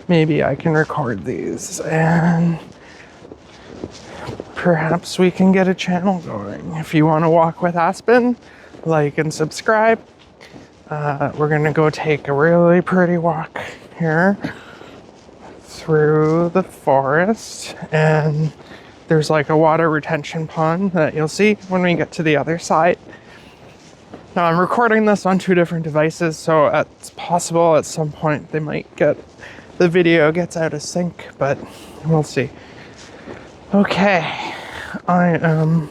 maybe I can record these and perhaps we can get a channel going. If you want to walk with Aspen, like and subscribe. We're gonna go take a really pretty walk here through the forest, and there's like a water retention pond that you'll see when we get to the other side. Now I'm recording this on 2 different devices, so it's possible at some point the video gets out of sync, but we'll see. Okay, I am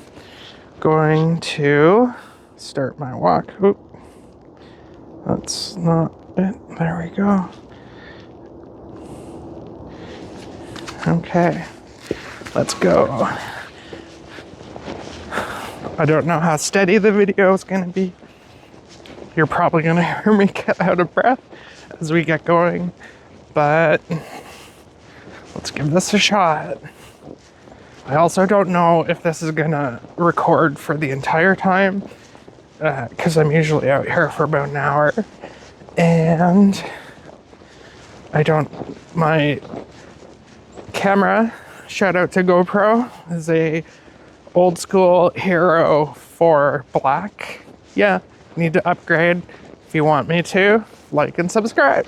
going to start my walk. Oop. That's not it. There we go. Okay, let's go. I don't know how steady the video is going to be. You're probably going to hear me get out of breath as we get going, but let's give this a shot. I also don't know if this is going to record for the entire time, because I'm usually out here for about an hour, and my camera, shout out to GoPro, is a old school Hero 4 Black. Yeah, need to upgrade. If you want me to, like and subscribe.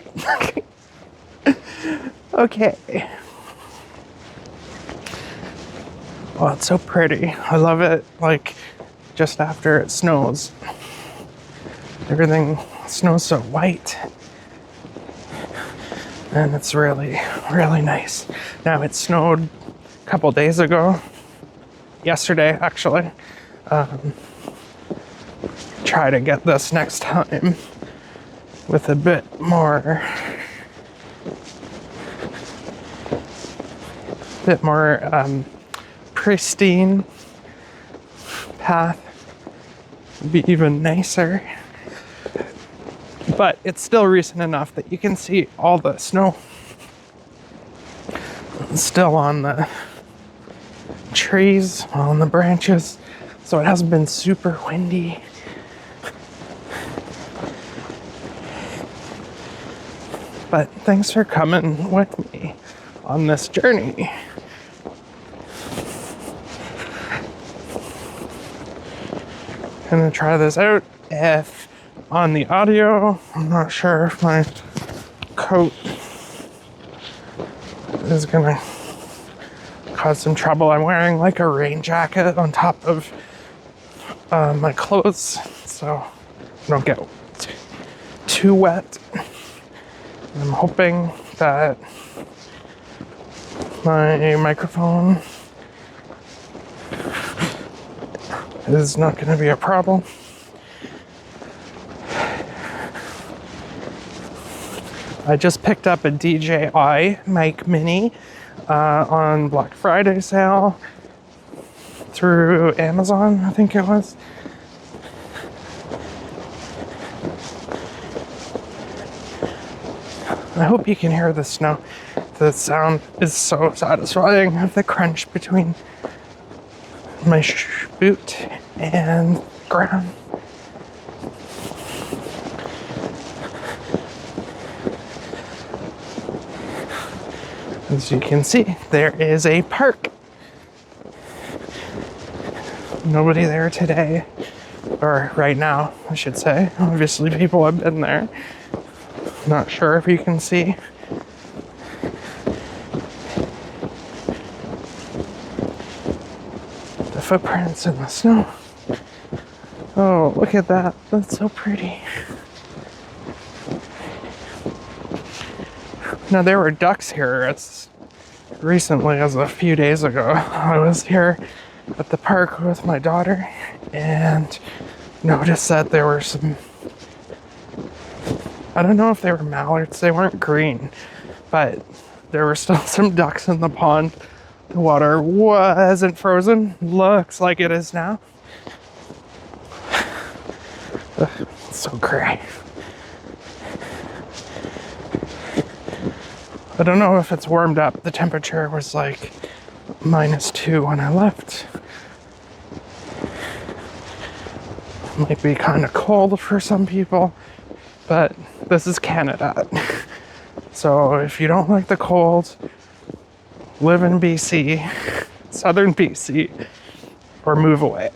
Okay. Oh, it's so pretty. I love it, like, just after it snows. Everything snows so white. And it's really, really nice. Now, it snowed a couple days ago. Yesterday, actually. Try to get this next time with a bit more pristine path. Be even nicer, but it's still recent enough that you can see all the snow still on the trees, on the branches, so it hasn't been super windy. But thanks for coming with me on this journey. Gonna try this out. If on the audio, I'm not sure if my coat is gonna cause some trouble. I'm wearing like a rain jacket on top of my clothes, so I don't get too wet. I'm hoping that my microphone is not going to be a problem. I just picked up a DJI Mic Mini on Black Friday sale through Amazon, I think it was. I hope you can hear the snow. The sound is so satisfying of the crunch between my boot and ground. As you can see, there is a park. Nobody there today, or right now, I should say. Obviously, people have been there. Not sure if you can see. The footprints in the snow. Oh, look at that. That's so pretty. Now, there were ducks here as recently as a few days ago. I was here at the park with my daughter and noticed that there were some, I don't know if they were mallards, they weren't green, but there were still some ducks in the pond. The water wasn't frozen, looks like it is now. Ugh, it's so gray. I don't know if it's warmed up. The temperature was like -2 when I left. Might be kind of cold for some people, but this is Canada. So if you don't like the cold, live in BC, southern BC, or move away.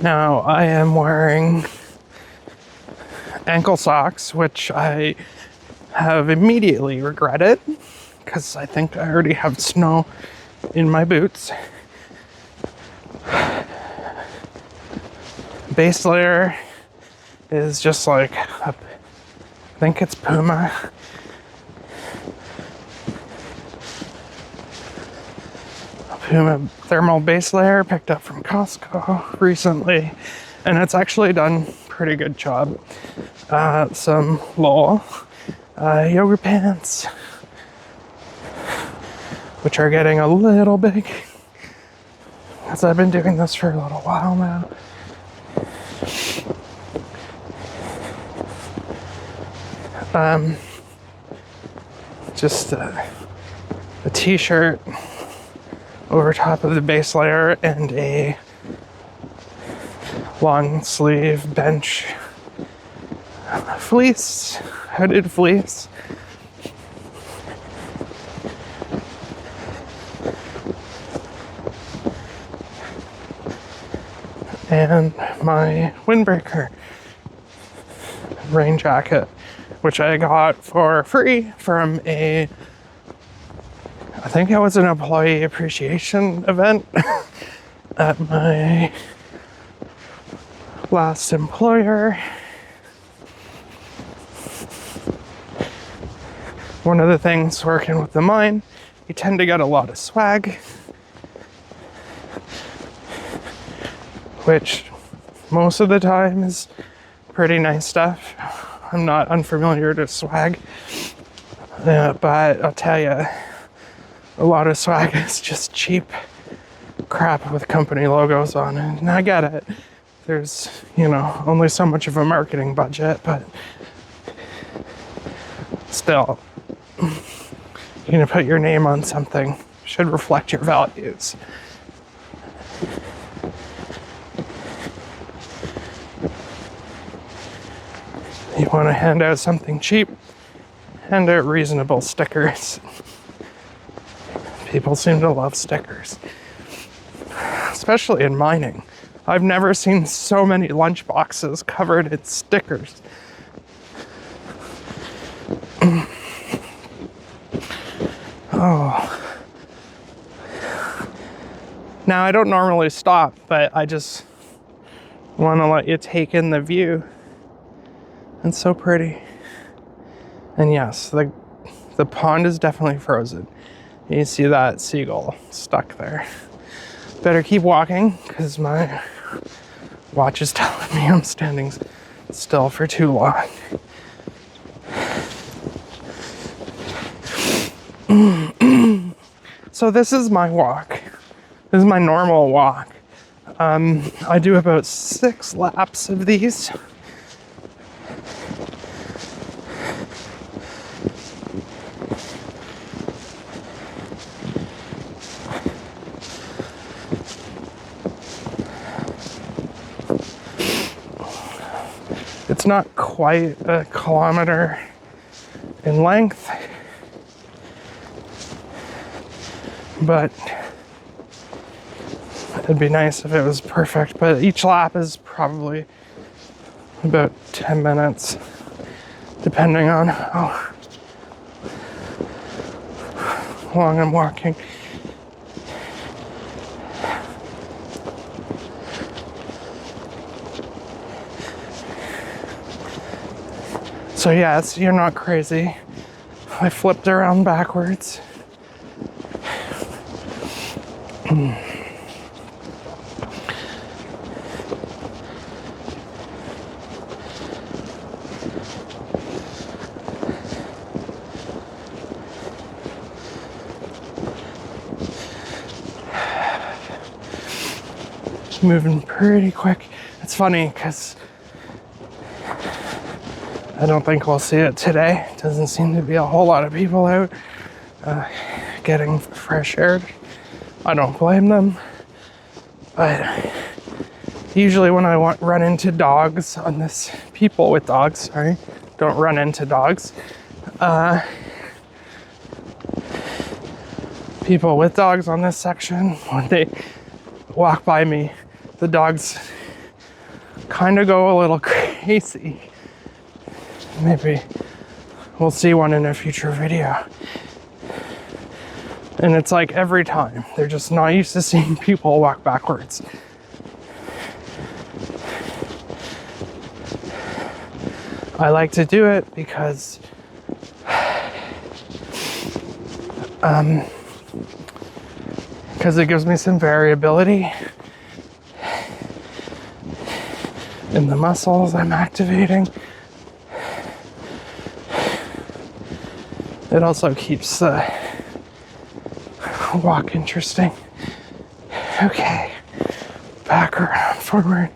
Now I am wearing ankle socks, which I have immediately regretted because I think I already have snow in my boots. Base layer is just like, I think it's Puma. Puma thermal base layer picked up from Costco recently, and it's actually done a pretty good job. Some Knoll yoga pants, which are getting a little big because I've been doing this for a little while now. Just a t-shirt over top of the base layer and a long sleeve bench fleece, hooded fleece. And my windbreaker rain jacket, which I got for free from I think it was an employee appreciation event at my last employer. One of the things working with the mine, you tend to get a lot of swag, which most of the time is pretty nice stuff. I'm not unfamiliar to swag, but I'll tell you, a lot of swag is just cheap crap with company logos on it. And I get it. There's, only so much of a marketing budget, but still, you're gonna put your name on something, should reflect your values. You want to hand out something cheap, hand out reasonable stickers. People seem to love stickers, especially in mining. I've never seen so many lunch boxes covered in stickers. Oh. Now, I don't normally stop, but I just want to let you take in the view. It's so pretty. And yes, the pond is definitely frozen. You see that seagull stuck there. Better keep walking because my watch is telling me I'm standing still for too long. So this is my walk. This is my normal walk. I do about 6 laps of these. It's not quite a kilometer in length, but it'd be nice if it was perfect. But each lap is probably about 10 minutes, depending on how long I'm walking. So yes, you're not crazy. I flipped around backwards. Moving pretty quick. It's funny because I don't think we'll see it today. Doesn't seem to be a whole lot of people out getting fresh air. I don't blame them. But usually when I run into dogs on this, people with dogs, sorry, don't run into dogs. People with dogs on this section, when they walk by me, the dogs kind of go a little crazy. Maybe we'll see one in a future video. And it's like every time, they're just not used to seeing people walk backwards. I like to do it because it gives me some variability in the muscles I'm activating. It also keeps the walk interesting. Okay, back around, forward.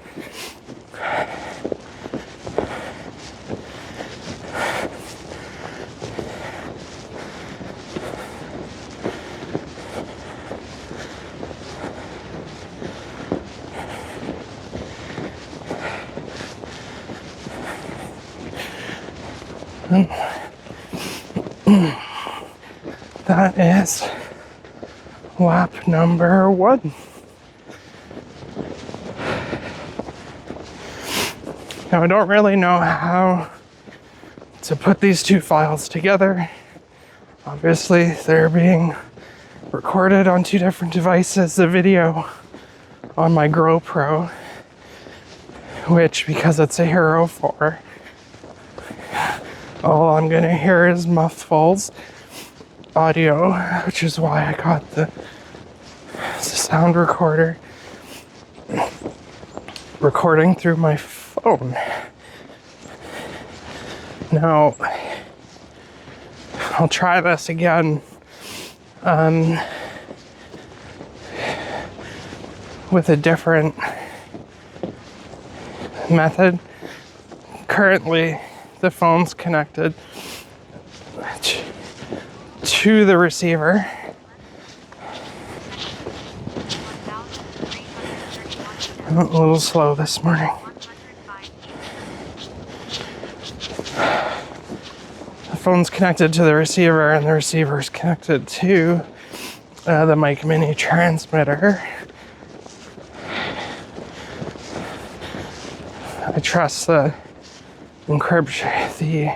That is lap number 1. Now I don't really know how to put these two files together. Obviously they're being recorded on 2 different devices. The video on my GoPro, which, because it's a Hero 4, all I'm gonna hear is muffles audio, which is why I got the sound recorder recording through my phone. Now, I'll try this again with a different method. Currently, the phone's connected to the receiver. I'm a little slow this morning. The phone's connected to the receiver, and the receiver's connected to the Mic Mini transmitter. I trust the encryption, the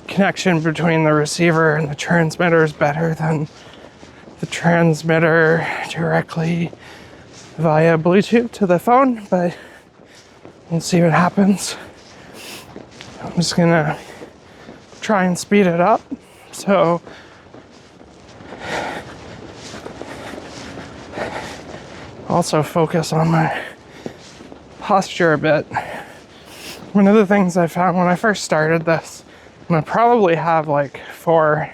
connection between the receiver and the transmitter is better than the transmitter directly via Bluetooth to the phone, but we'll see what happens. I'm just gonna try and speed it up, so also focus on my posture a bit. One of the things I found when I first started this, and I probably have like 4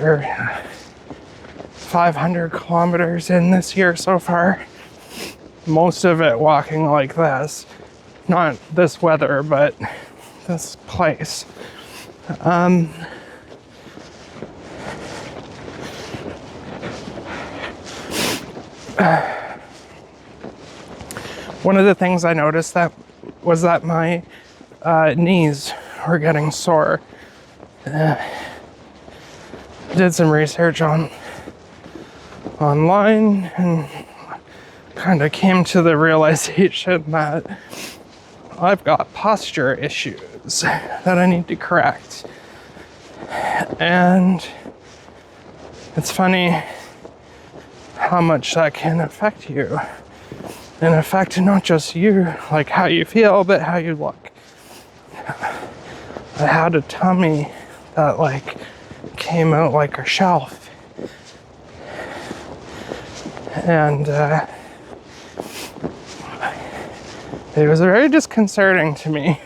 or 500 kilometers in this year so far, most of it walking like this. Not this weather, but this place. One of the things I noticed was that my knees were getting sore. Did some research online and kind of came to the realization that I've got posture issues that I need to correct. And it's funny how much that can affect you. And affect not just you, like how you feel, but how you look. I had a tummy that like came out like a shelf. And it was very disconcerting to me.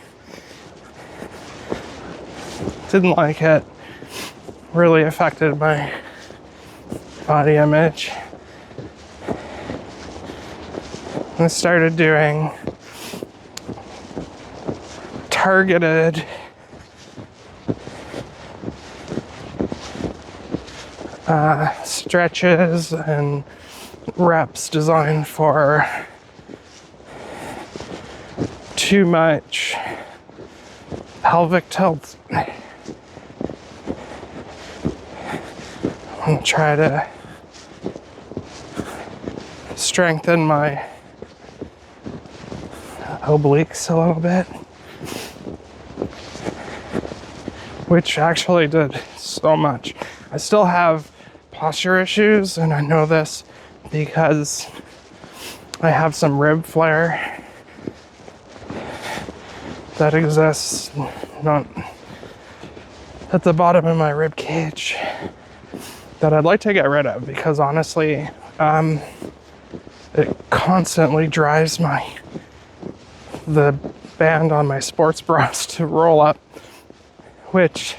Didn't like it. Really affected my body image. I started doing targeted stretches and reps designed for too much pelvic tilt. I'm gonna try to strengthen my obliques a little bit, which actually did so much. I still have posture issues, and I know this because I have some rib flare that exists not at the bottom of my rib cage that I'd like to get rid of, because honestly, it constantly drives the band on my sports bras to roll up, which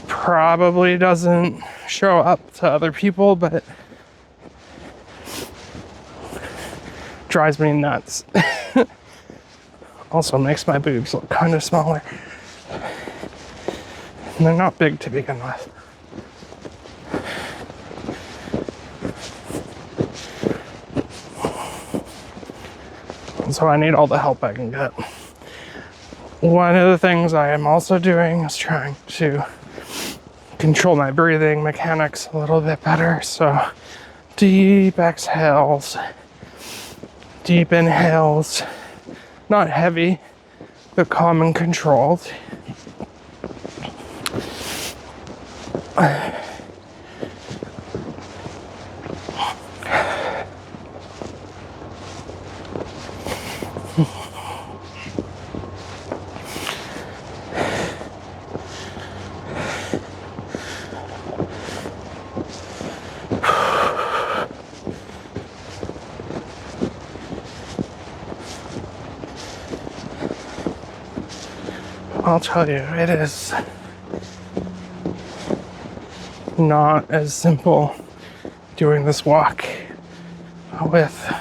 probably doesn't show up to other people, but drives me nuts. Also makes my boobs look kind of smaller. And they're not big to begin with. And so I need all the help I can get. One of the things I am also doing is trying to control my breathing mechanics a little bit better. So deep exhales, deep inhales, not heavy, but calm and controlled. I'll tell you, it is not as simple doing this walk with,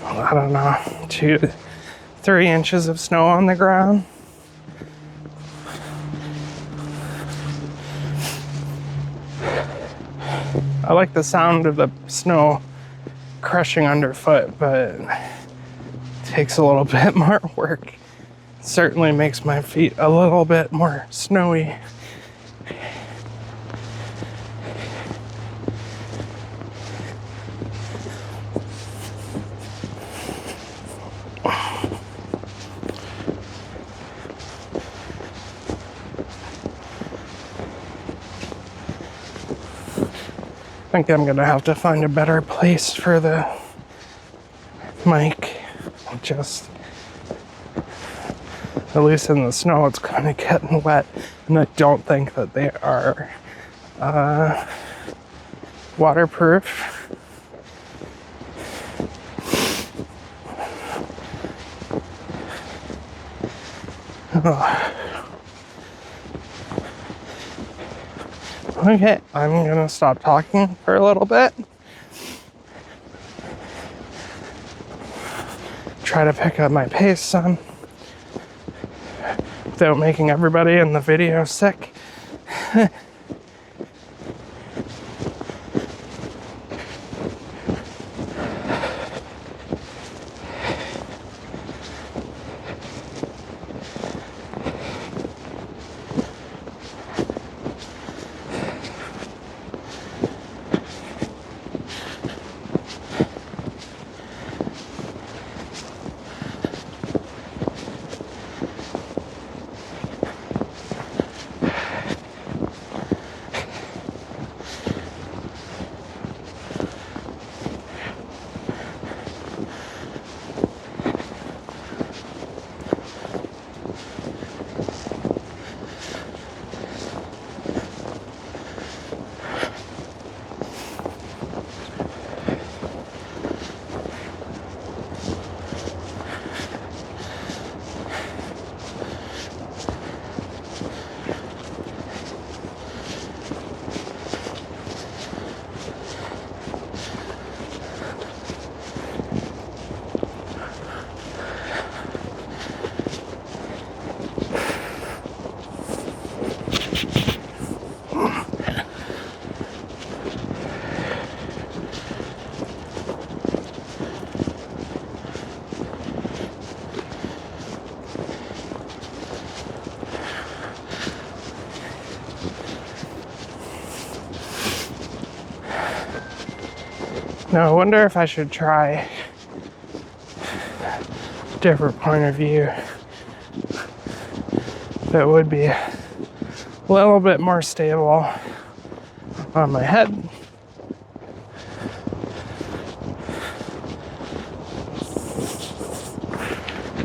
I don't know, 2 to 3 inches of snow on the ground. I like the sound of the snow crushing underfoot, but it takes a little bit more work. Certainly makes my feet a little bit more snowy. I think I'm gonna have to find a better place for the mic. Just, at least in the snow, it's kind of getting wet, and I don't think that they are waterproof. Oh. Okay, I'm gonna stop talking for a little bit. Try to pick up my pace some without making everybody in the video sick. Now I wonder if I should try a different point of view. That would be a little bit more stable on my head.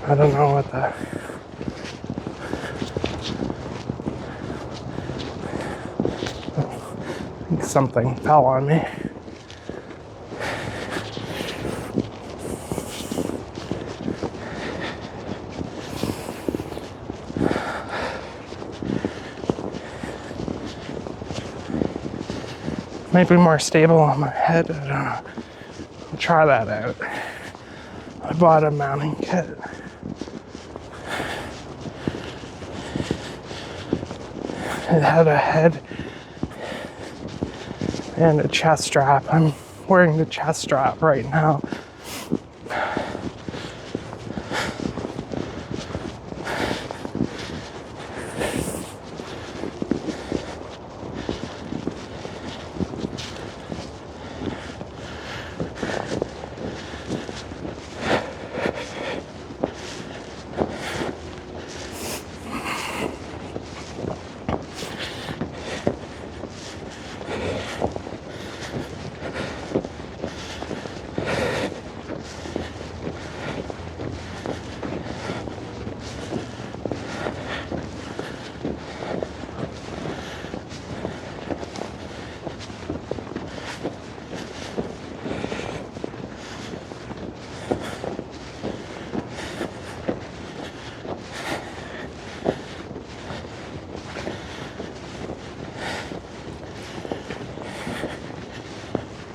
I don't know what the... I think something fell on me. Might be more stable on my head. I don't know. I'll try that out. I bought a mounting kit. It had a head and a chest strap. I'm wearing the chest strap right now.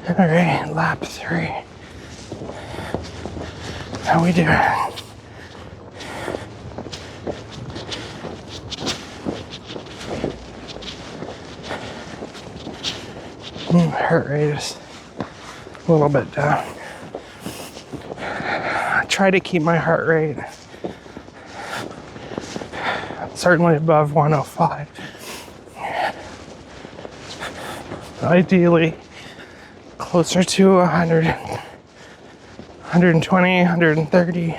All right, lap 3. How we doing? Heart rate is a little bit down. I try to keep my heart rate certainly above 105. Ideally, closer to 100, 120, 130,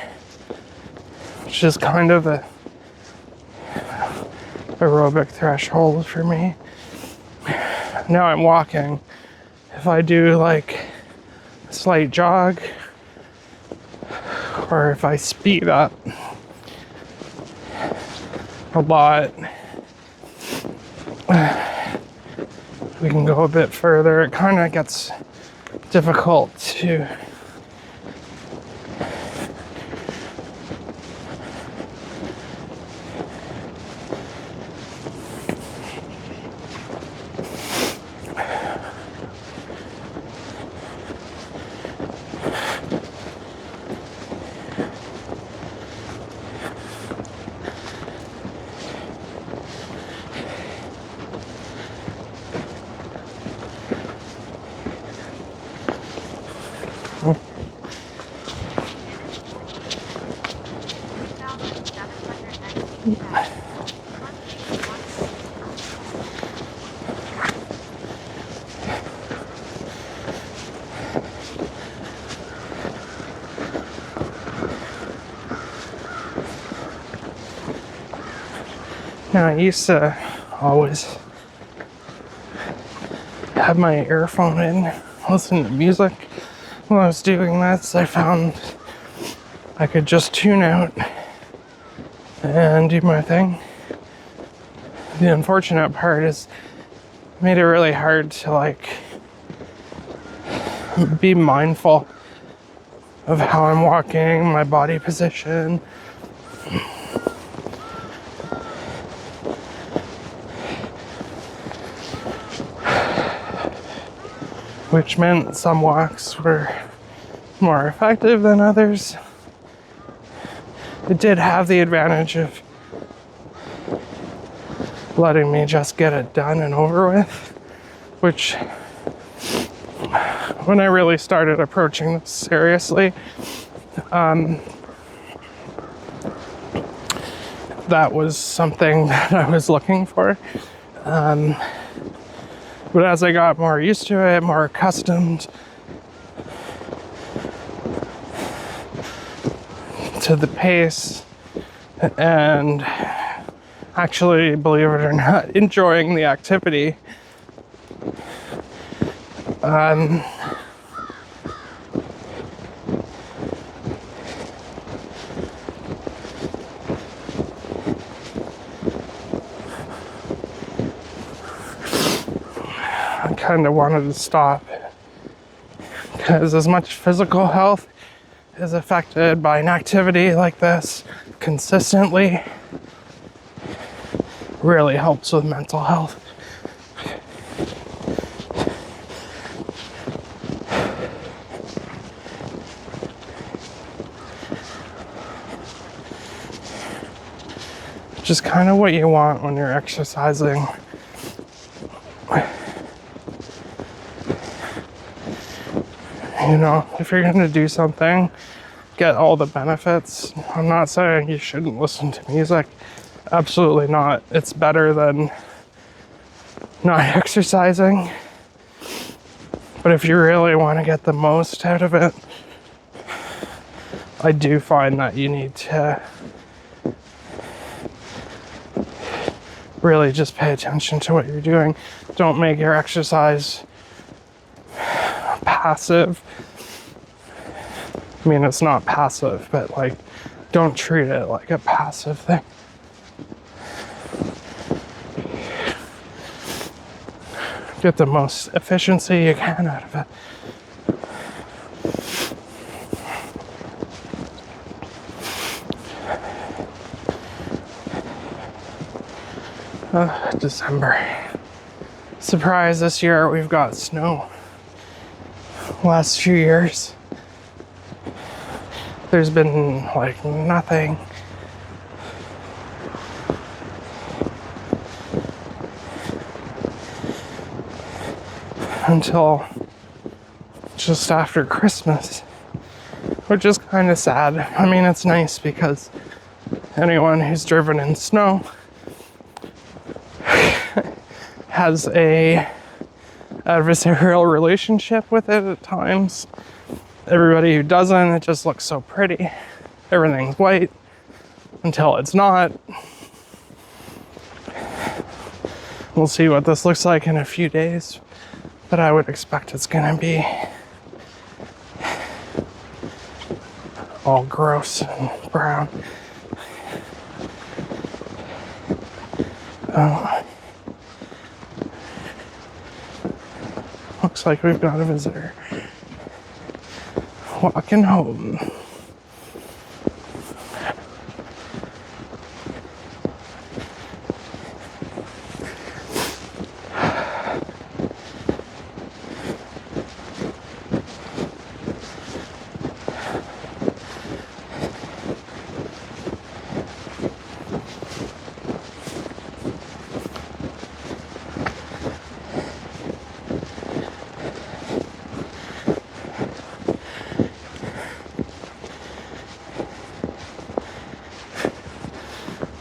which is kind of the aerobic threshold for me. Now I'm walking. If I do like a slight jog, or if I speed up a lot, we can go a bit further. It kind of gets difficult to Now, I used to always have my earphone in, listen to music while I was doing this. I found I could just tune out and do my thing. The unfortunate part is it made it really hard to like be mindful of how I'm walking, my body position. Which meant some walks were more effective than others. It did have the advantage of letting me just get it done and over with, which when I really started approaching this seriously, that was something that I was looking for. But as I got more used to it, more accustomed, to the pace and actually, believe it or not, enjoying the activity. I kind of wanted to stop because as much physical health is affected by an activity like this consistently, really helps with mental health. Just kind of what you want when you're exercising. You know, if you're going to do something, get all the benefits. I'm not saying you shouldn't listen to music. Absolutely not. It's better than not exercising. But if you really want to get the most out of it, I do find that you need to really just pay attention to what you're doing. Don't make your exercise passive. I mean, it's not passive, but like, don't treat it like a passive thing. Get the most efficiency you can out of it. December. Surprise, this year we've got snow. Last few years, there's been like nothing. Until just after Christmas, which is kind of sad. I mean, it's nice because anyone who's driven in snow has a adversarial relationship with it at times. Everybody who doesn't, it just looks so pretty. Everything's white until it's not. We'll see what this looks like in a few days, but I would expect it's gonna be all gross and brown. Looks like we've got a visitor walking home.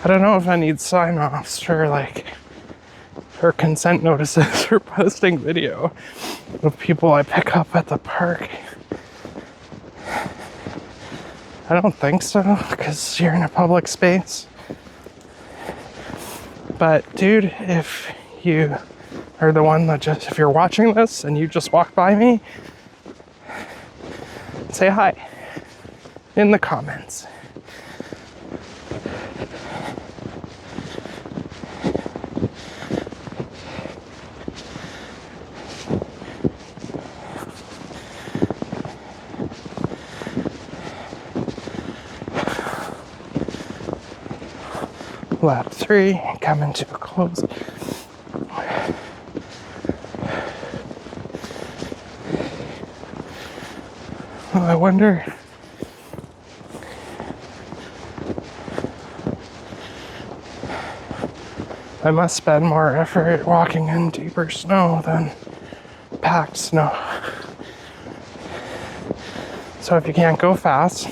I don't know if I need sign-offs or consent notices for posting video of people I pick up at the park. I don't think so, because you're in a public space. But dude, if you are the one that if you're watching this and you just walked by me, say hi in the comments. Lap 3 coming to a close. Well, I wonder I must spend more effort walking in deeper snow than packed snow. So if you can't go fast,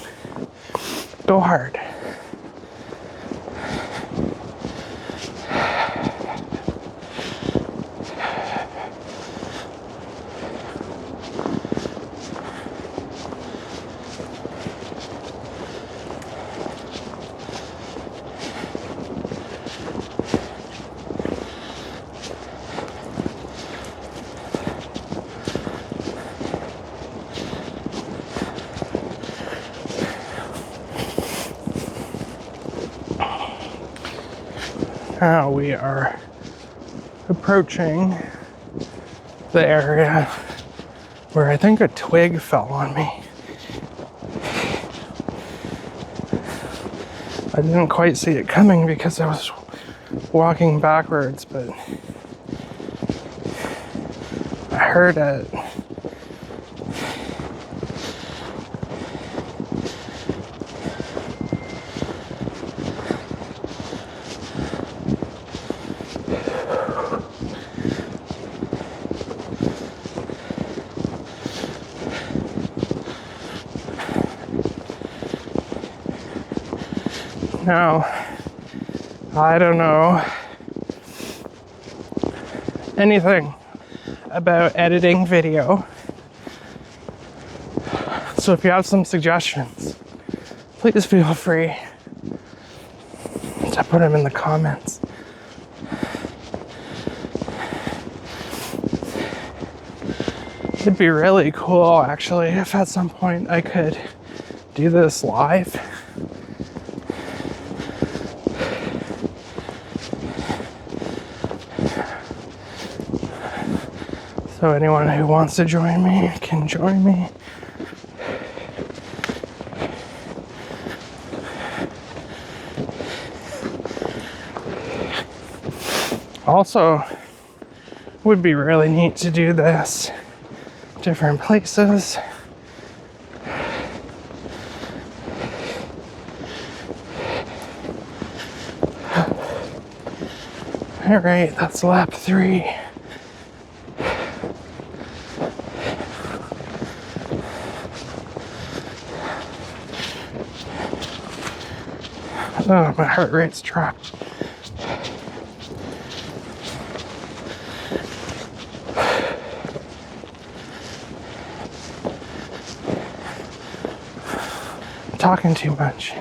go hard. now we are approaching the area where I think a twig fell on me. I didn't quite see it coming because I was walking backwards, but I heard it. Now, I don't know anything about editing video, so if you have some suggestions, please feel free to put them in the comments. It'd be really cool, actually, if at some point I could do this live. So anyone who wants to join me can join me. Also, would be really neat to do this different places. All right, that's lap 3. Oh, my heart rate's dropped. I'm talking too much.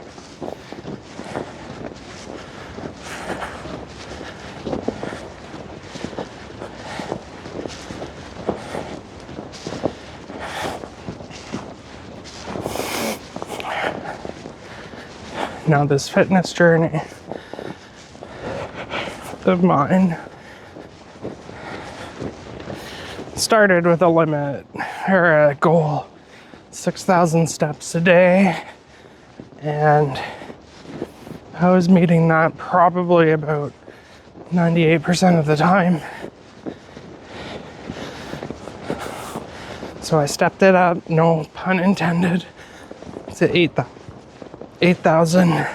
Now this fitness journey of mine started with a limit or a goal, 6,000 steps a day, and I was meeting that probably about 98% of the time. So I stepped it up, no pun intended, to 8,000.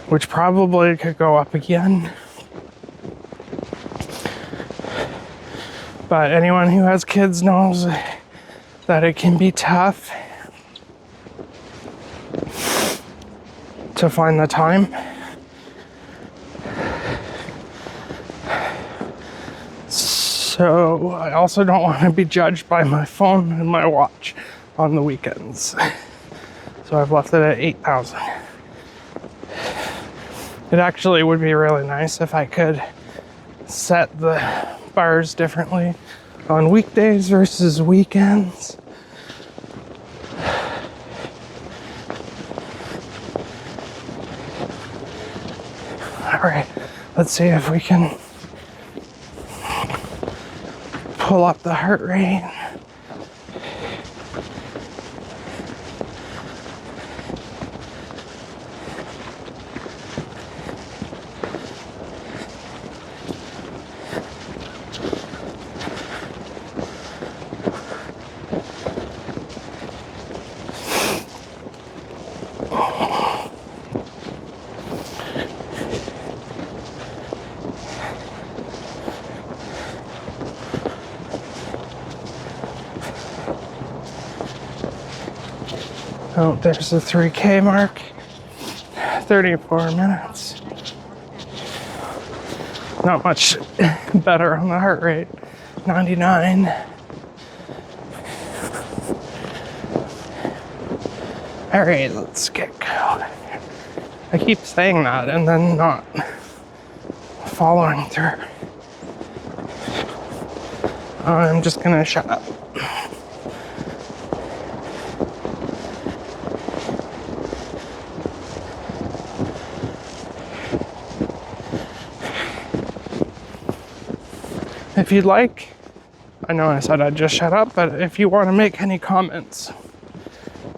Which probably could go up again. But anyone who has kids knows that it can be tough to find the time. So I also don't want to be judged by my phone and my watch on the weekends. So I've left it at 8,000. It actually would be really nice if I could set the bars differently on weekdays versus weekends. All right, let's see if we can pull up the heart rate. Oh, there's the 3K mark. 34 minutes. Not much better on the heart rate. 99. All right, let's get going. I keep saying that and then not following through. I'm just gonna shut up. if you'd like, I know I said I'd just shut up, but if you want to make any comments,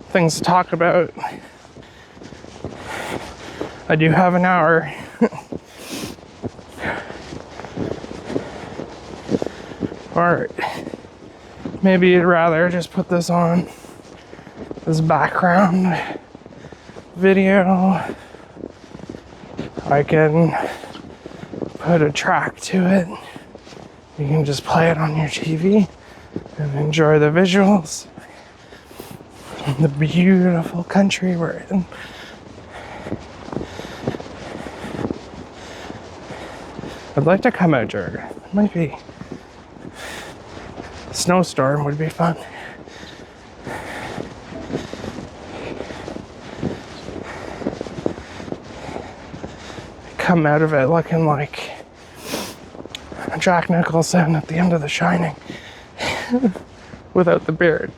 things to talk about, I do have an hour. Or maybe you'd rather just put this on as background video. I can put a track to it. You can just play it on your TV and enjoy the visuals. The beautiful country we're in. I'd like to come out during it. Might be a snowstorm would be fun. Come out of it looking like Jack Nicholson at the end of The Shining without the beard.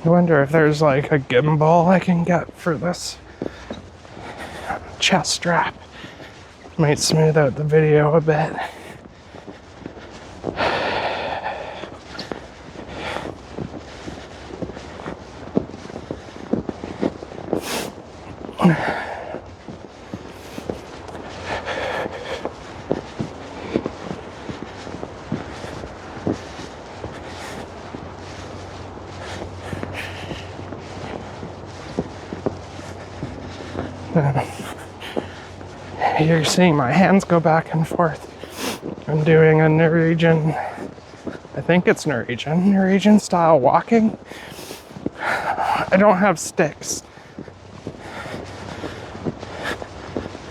I wonder if there's like a gimbal I can get for this chest strap. Might smooth out the video a bit. You're seeing my hands go back and forth. I'm doing a Norwegian, I think it's Norwegian style walking. I don't have sticks,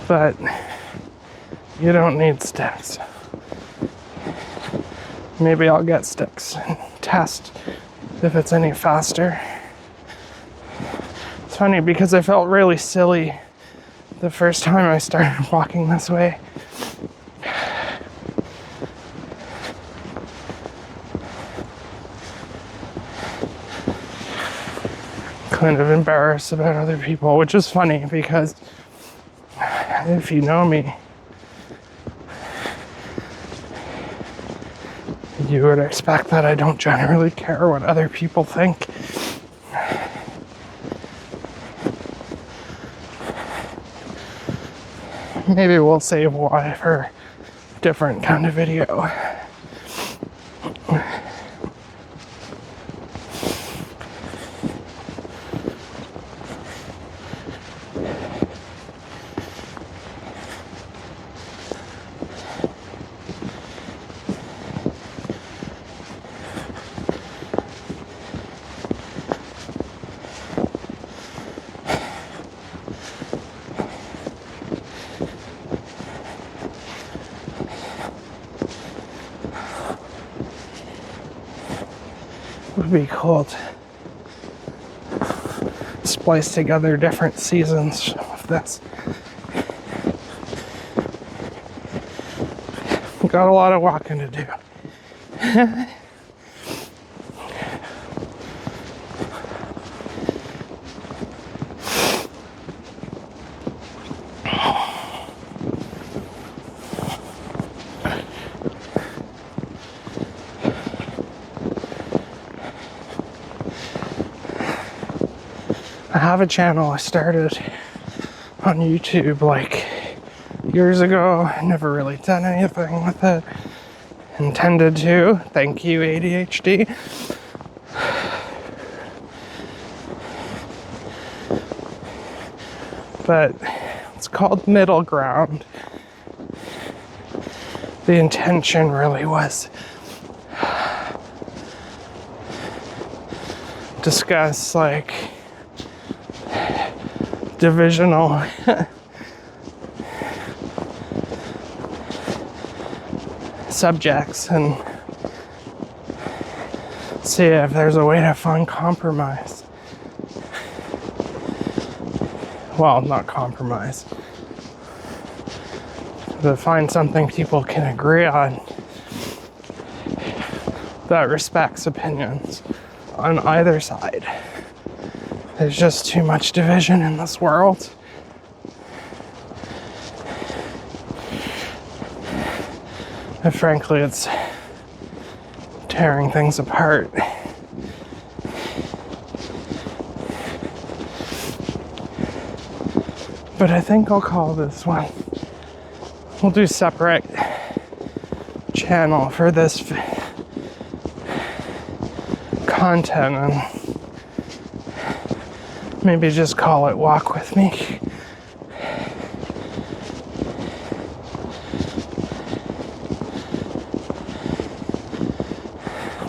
but you don't need sticks. Maybe I'll get sticks and test if it's any faster. It's funny because I felt really silly the first time I started walking this way. Kind of embarrassed about other people, which is funny because if you know me, you would expect that I don't generally care what other people think. Maybe we'll save why for a different kind of video. Would be cool to splice together different seasons of this. Got a lot of walking to do. I have a channel I started on YouTube like years ago. I never really done anything with it. Intended to. Thank you, ADHD. But it's called Middle Ground. The intention really was discuss like divisional subjects and see if there's a way to find compromise. Well, not compromise. To find something people can agree on that respects opinions on either side. There's just too much division in this world. And frankly, it's tearing things apart. But I think I'll call this one. We'll do separate channel for this content and maybe just call it Walk With Me.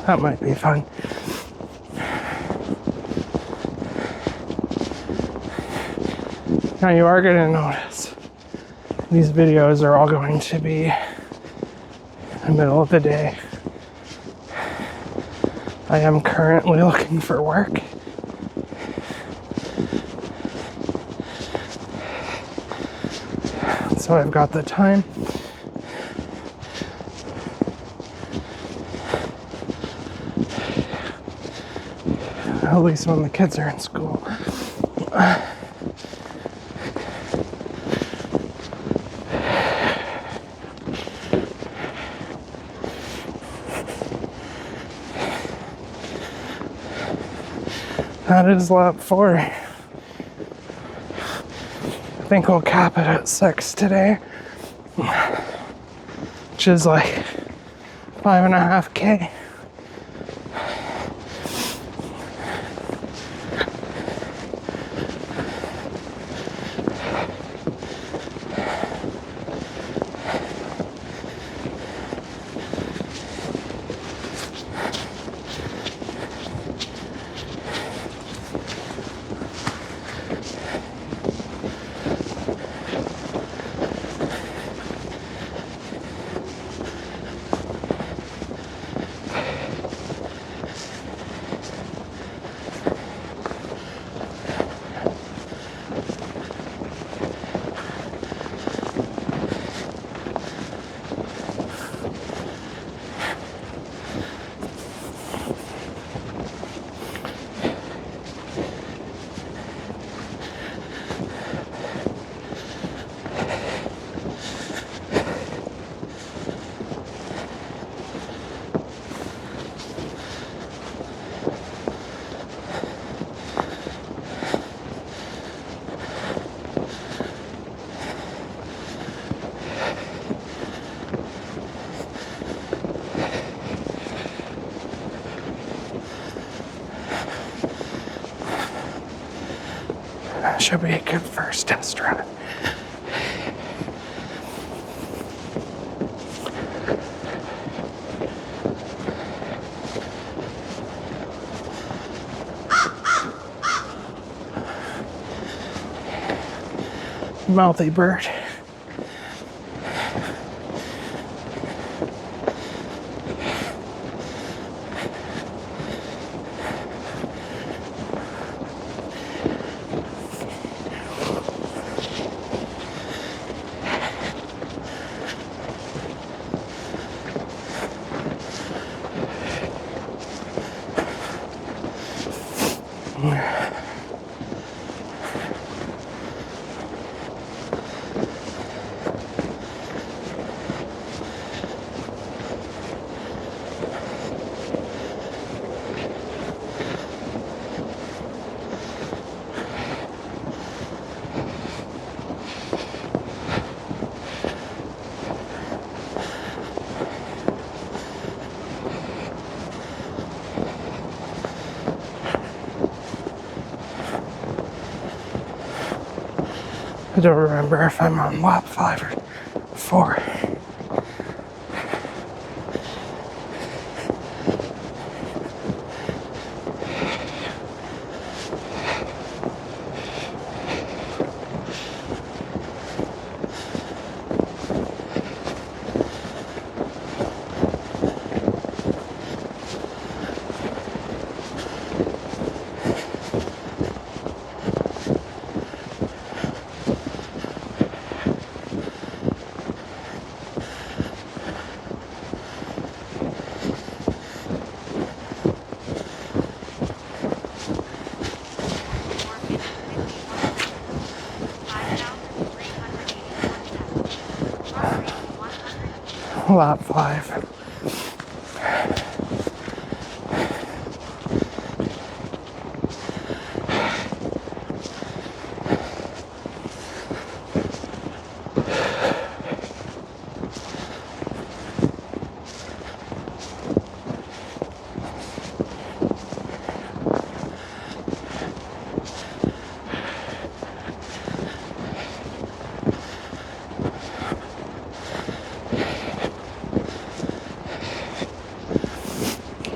That might be fun. Now you are going to notice these videos are all going to be in the middle of the day. I am currently looking for work. So I've got the time. At least when the kids are in school. That is lap 4. I think we'll cap it at 6 today, which is like 5.5K. That should be a good first test run. Mouthy bird. I don't remember if I'm on lap 5 or 4. lap 5.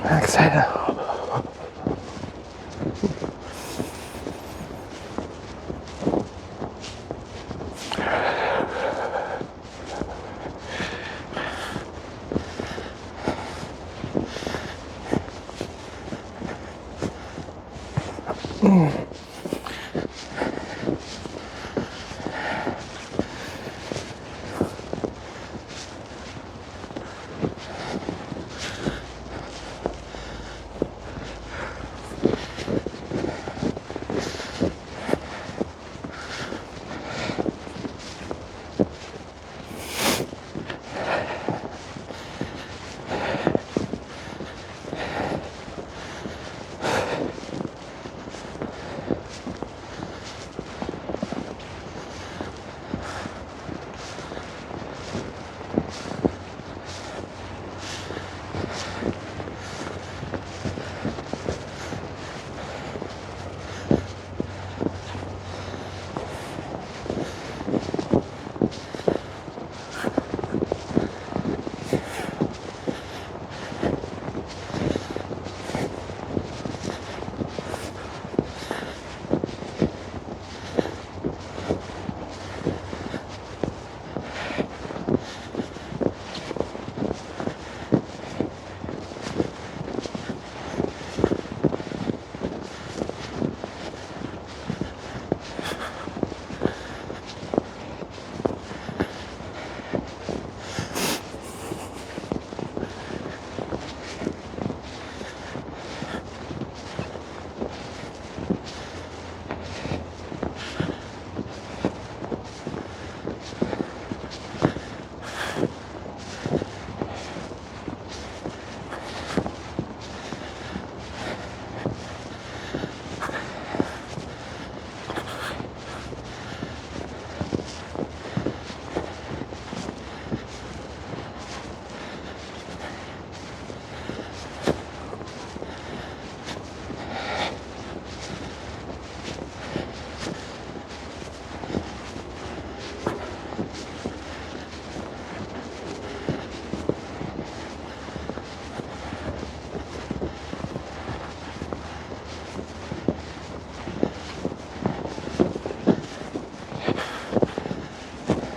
Exhale.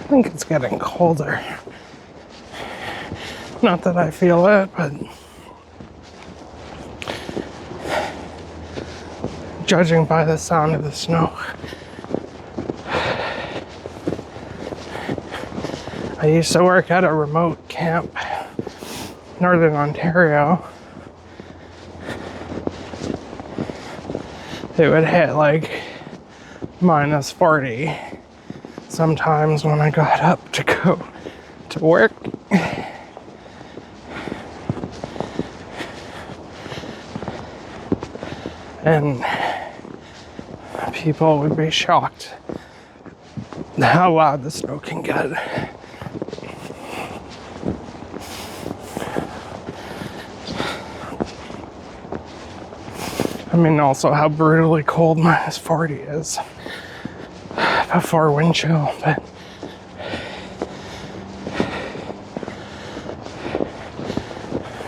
I think it's getting colder. Not that I feel it, but judging by the sound of the snow. I used to work at a remote camp, Northern Ontario. It would hit like minus 40 sometimes when I got up to go to work. And people would be shocked how loud the snow can get. I mean, also how brutally cold minus 40 is before wind chill, but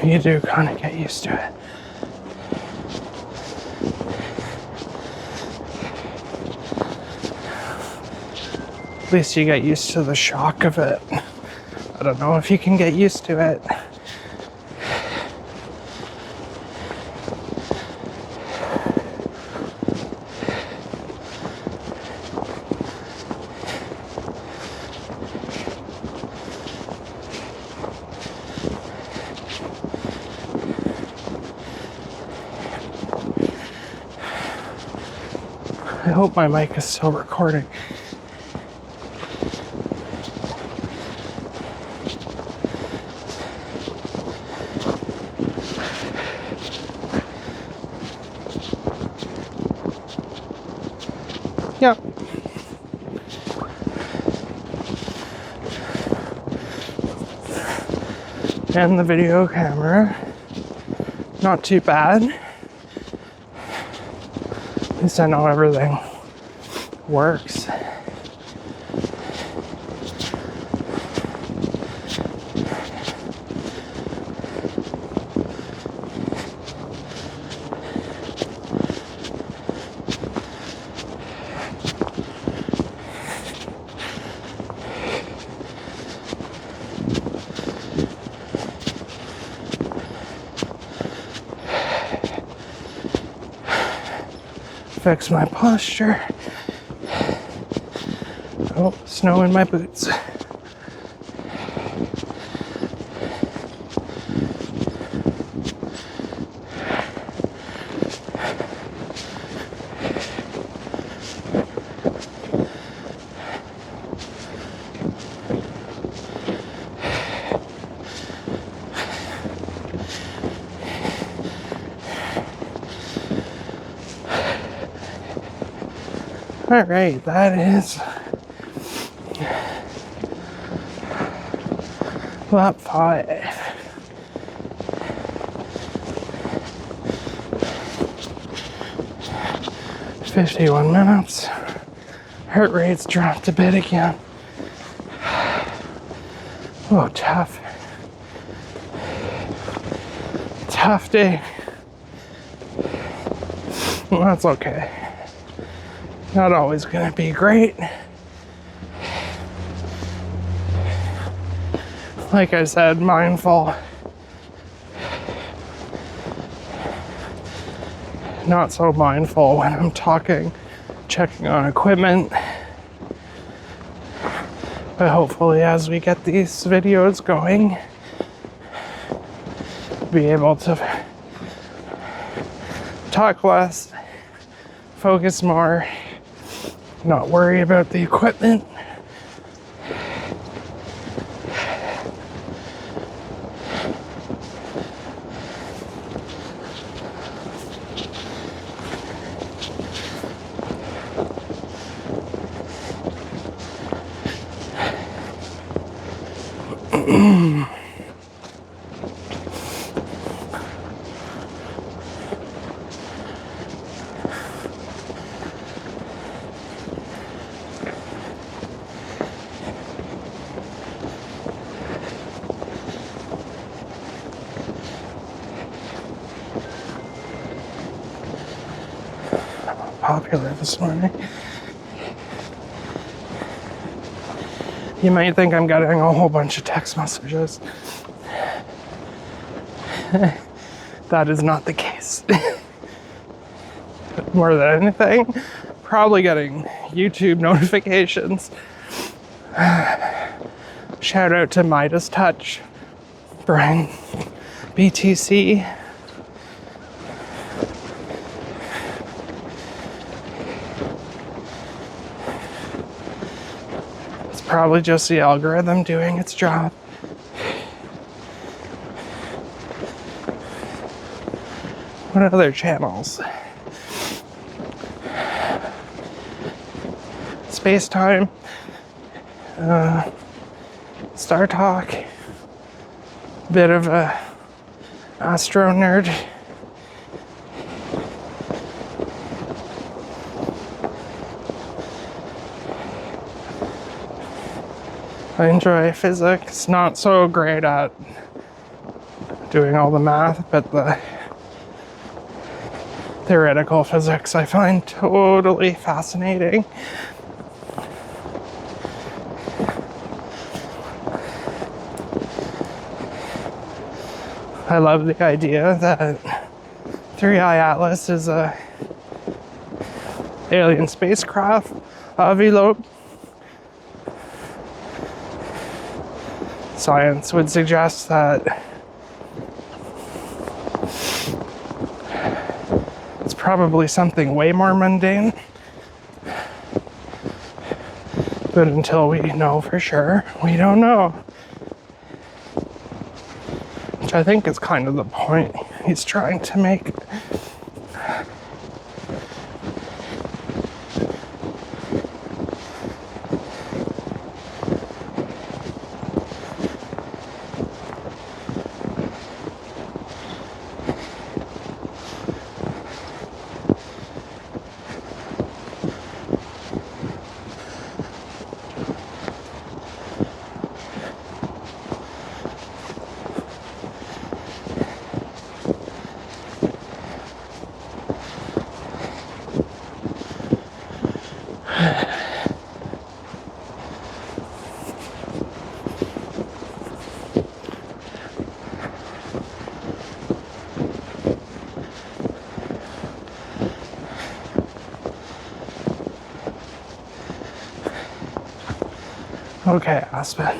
you do kind of get used to it. At least you get used to the shock of it. I don't know if you can get used to it. I hope my mic is still recording. Yep. And the video camera, not too bad. At least I know everything works. Fix my posture. Oh, snow in my boots. All right, that is lap 5. "51 minutes. Heart rate's dropped a bit again. Oh, tough. Tough day. Well, that's okay. Not always gonna be great. Like I said, mindful. Not so mindful when I'm talking, checking on equipment. But hopefully as we get these videos going, be able to talk less, focus more, not worry about the equipment. Popular this morning. You might think I'm getting a whole bunch of text messages. That is not the case. More than anything, probably getting YouTube notifications. Shout out to Midas Touch, Brian, BTC. Probably just the algorithm doing its job. What other channels? Space Time, Star Talk, bit of a astro nerd. I enjoy physics, not so great at doing all the math, but the theoretical physics I find totally fascinating. I love the idea that 3i Atlas is a alien spacecraft, Avilope. Science would suggest that it's probably something way more mundane. But until we know for sure, we don't know. Which I think is kind of the point he's trying to make. Okay, Aspen.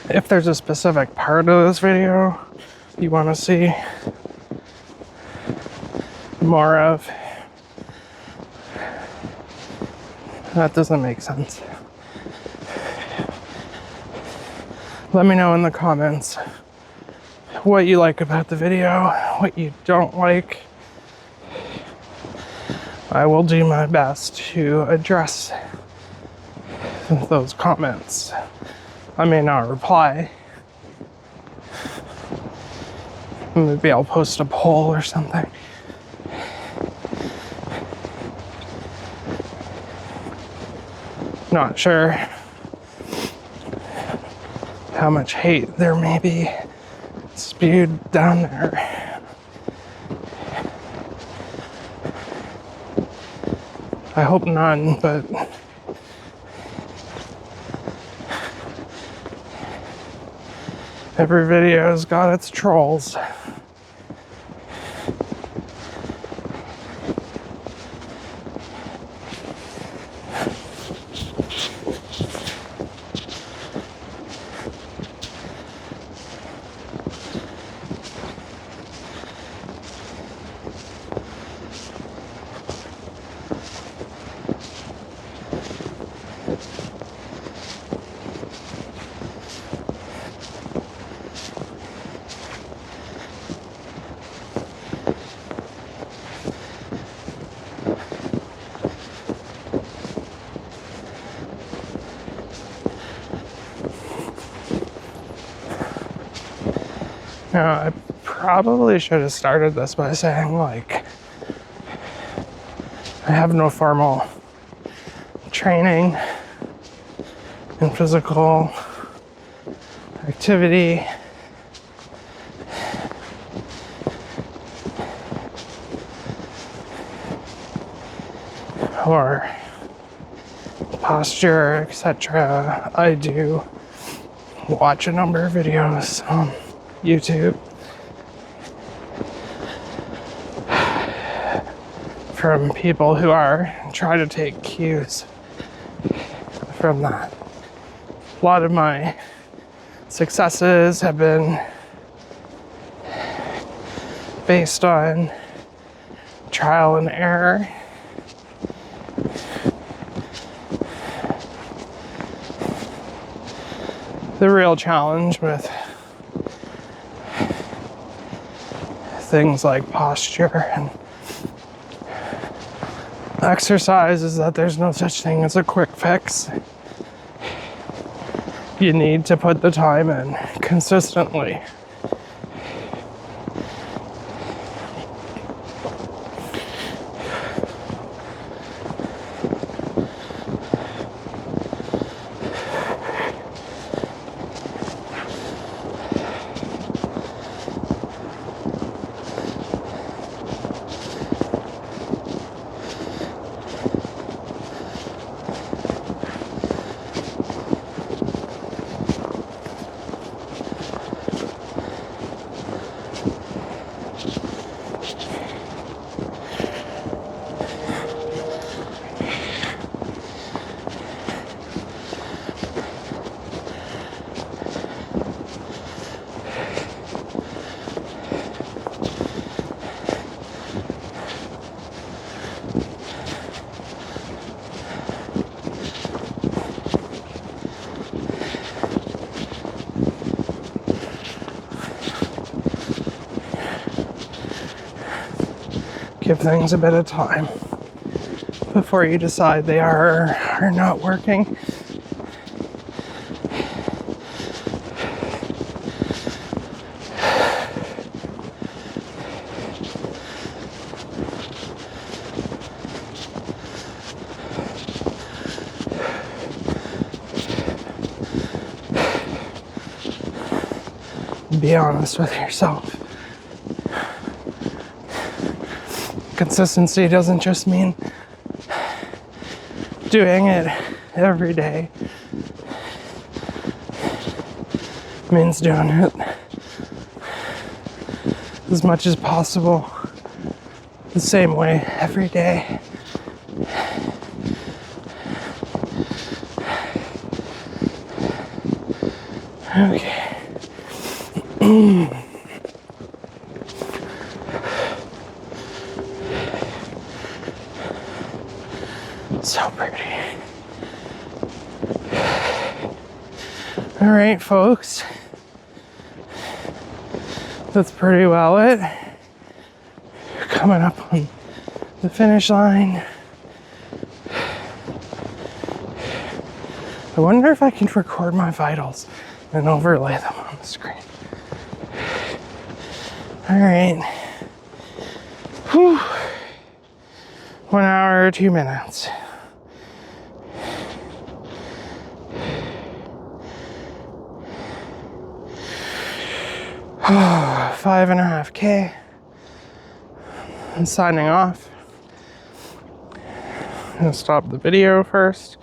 If there's a specific part of this video you want to see more of, that doesn't make sense. Let me know in the comments what you like about the video, what you don't like. I will do my best to address those comments. I may not reply. Maybe I'll post a poll or something. Not sure how much hate there may be spewed down there. I hope none, but every video's got its trolls. Now, I probably should have started this by saying, like, I have no formal training in physical activity. Or posture, etc. I do watch a number of videos on YouTube from people who are trying to take cues from that. A lot of my successes have been based on trial and error. The real challenge with things like posture and exercise is that there's no such thing as a quick fix. You need to put the time in consistently. Give things a bit of time before you decide they are not working. Be honest with yourself. Consistency doesn't just mean doing it every day. It means doing it as much as possible, the same way every day. Okay. So pretty. All right, folks. That's pretty well it. Coming up on the finish line. I wonder if I can record my vitals and overlay them on the screen. All right. Whew. 1 hour, 2 minutes. Oh, 5.5K. I'm signing off. I'm gonna stop the video first.